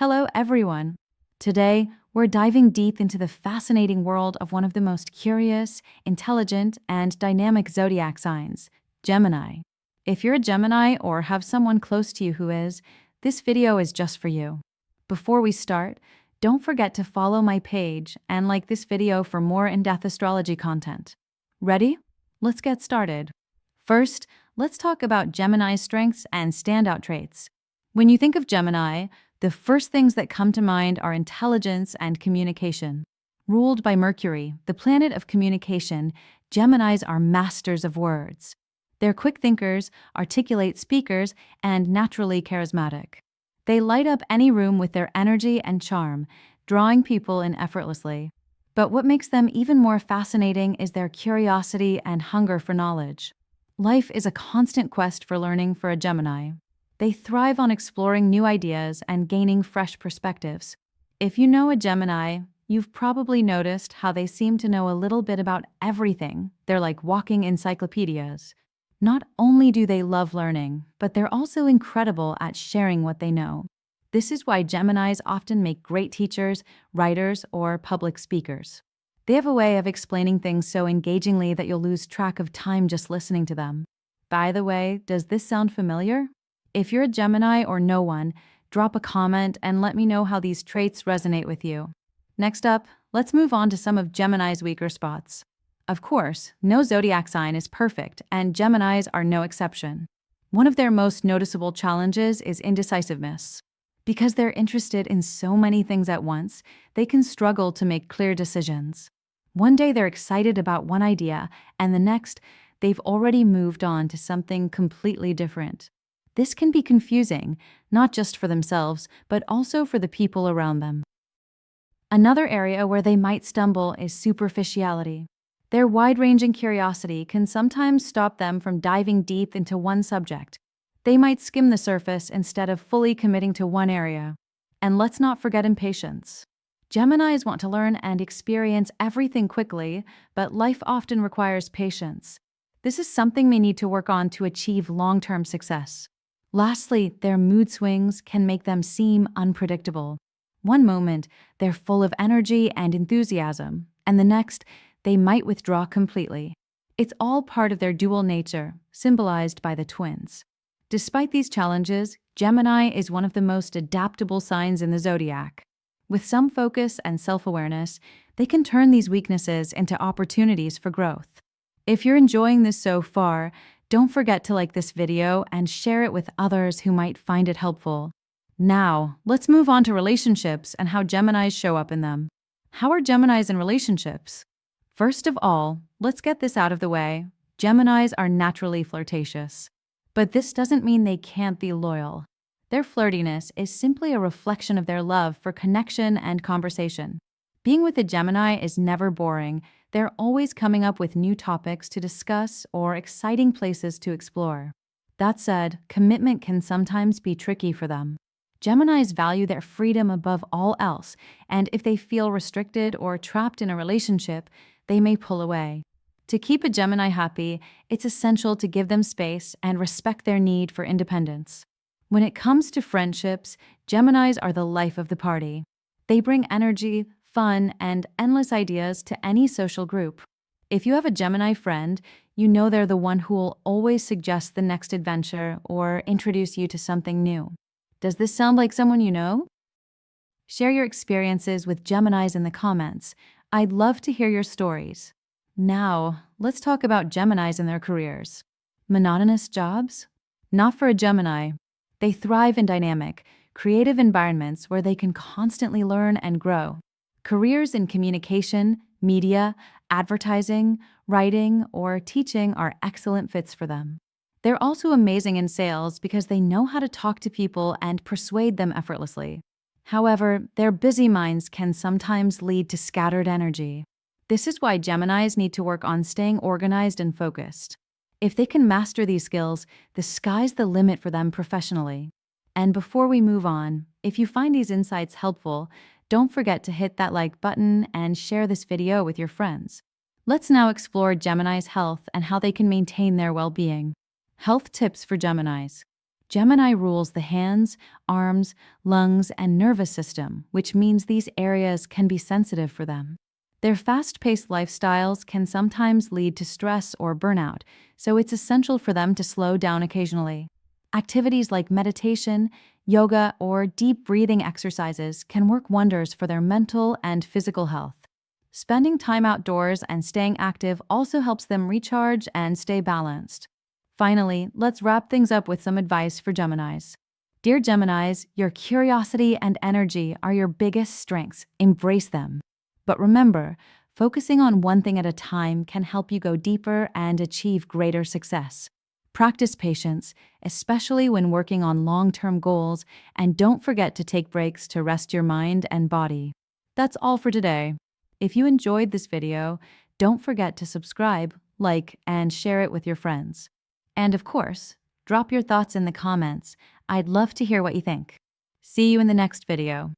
Hello, everyone. Today, we're diving deep into the fascinating world of one of the most curious, intelligent, and dynamic zodiac signs, Gemini. If you're a Gemini or have someone close to you who is, this video is just for you. Before we start, don't forget to follow my page and like this video for more in-depth astrology content. Ready? Let's get started. First, let's talk about Gemini's strengths and standout traits. When you think of Gemini, the first things that come to mind are intelligence and communication. Ruled by Mercury, the planet of communication, Geminis are masters of words. They're quick thinkers, articulate speakers, and naturally charismatic. They light up any room with their energy and charm, drawing people in effortlessly. But what makes them even more fascinating is their curiosity and hunger for knowledge. Life is a constant quest for learning for a Gemini. They thrive on exploring new ideas and gaining fresh perspectives. If you know a Gemini, you've probably noticed how they seem to know a little bit about everything. They're like walking encyclopedias. Not only do they love learning, but they're also incredible at sharing what they know. This is why Geminis often make great teachers, writers, or public speakers. They have a way of explaining things so engagingly that you'll lose track of time just listening to them. By the way, does this sound familiar? If you're a Gemini or know one, drop a comment and let me know how these traits resonate with you. Next up, let's move on to some of Gemini's weaker spots. Of course, no zodiac sign is perfect, and Geminis are no exception. One of their most noticeable challenges is indecisiveness. Because they're interested in so many things at once, they can struggle to make clear decisions. One day they're excited about one idea, and the next, they've already moved on to something completely different. This can be confusing, not just for themselves, but also for the people around them. Another area where they might stumble is superficiality. Their wide-ranging curiosity can sometimes stop them from diving deep into one subject. They might skim the surface instead of fully committing to one area. And let's not forget impatience. Geminis want to learn and experience everything quickly, but life often requires patience. This is something they need to work on to achieve long-term success. Lastly, their mood swings can make them seem unpredictable. One moment, they're full of energy and enthusiasm, and the next, they might withdraw completely. It's all part of their dual nature, symbolized by the twins. Despite these challenges, Gemini is one of the most adaptable signs in the zodiac. With some focus and self-awareness, they can turn these weaknesses into opportunities for growth. If you're enjoying this so far, don't forget to like this video and share it with others who might find it helpful. Now, let's move on to relationships and how Geminis show up in them. How are Geminis in relationships? First of all, let's get this out of the way. Geminis are naturally flirtatious. But this doesn't mean they can't be loyal. Their flirtiness is simply a reflection of their love for connection and conversation. Being with a Gemini is never boring. They're always coming up with new topics to discuss or exciting places to explore. That said, commitment can sometimes be tricky for them. Geminis value their freedom above all else, and if they feel restricted or trapped in a relationship, they may pull away. To keep a Gemini happy, it's essential to give them space and respect their need for independence. When it comes to friendships, Geminis are the life of the party. They bring energy, fun, and endless ideas to any social group. If you have a Gemini friend, you know they're the one who will always suggest the next adventure or introduce you to something new. Does this sound like someone you know? Share your experiences with Geminis in the comments. I'd love to hear your stories. Now, let's talk about Geminis and their careers. Monotonous jobs? Not for a Gemini. They thrive in dynamic, creative environments where they can constantly learn and grow. Careers in communication, media, advertising, writing, or teaching are excellent fits for them. They're also amazing in sales because they know how to talk to people and persuade them effortlessly. However, their busy minds can sometimes lead to scattered energy. This is why Geminis need to work on staying organized and focused. If they can master these skills, the sky's the limit for them professionally. And before we move on, if you find these insights helpful, don't forget to hit that like button and share this video with your friends. Let's now explore Gemini's health and how they can maintain their well-being. Health tips for Geminis. Gemini rules the hands, arms, lungs, and nervous system, which means these areas can be sensitive for them. Their fast-paced lifestyles can sometimes lead to stress or burnout, so it's essential for them to slow down occasionally. Activities like meditation, yoga, or deep breathing exercises can work wonders for their mental and physical health. Spending time outdoors and staying active also helps them recharge and stay balanced. Finally, let's wrap things up with some advice for Geminis. Dear Geminis, your curiosity and energy are your biggest strengths. Embrace them. But remember, focusing on one thing at a time can help you go deeper and achieve greater success. Practice patience, especially when working on long-term goals, and don't forget to take breaks to rest your mind and body. That's all for today. If you enjoyed this video, don't forget to subscribe, like, and share it with your friends. And of course, drop your thoughts in the comments. I'd love to hear what you think. See you in the next video.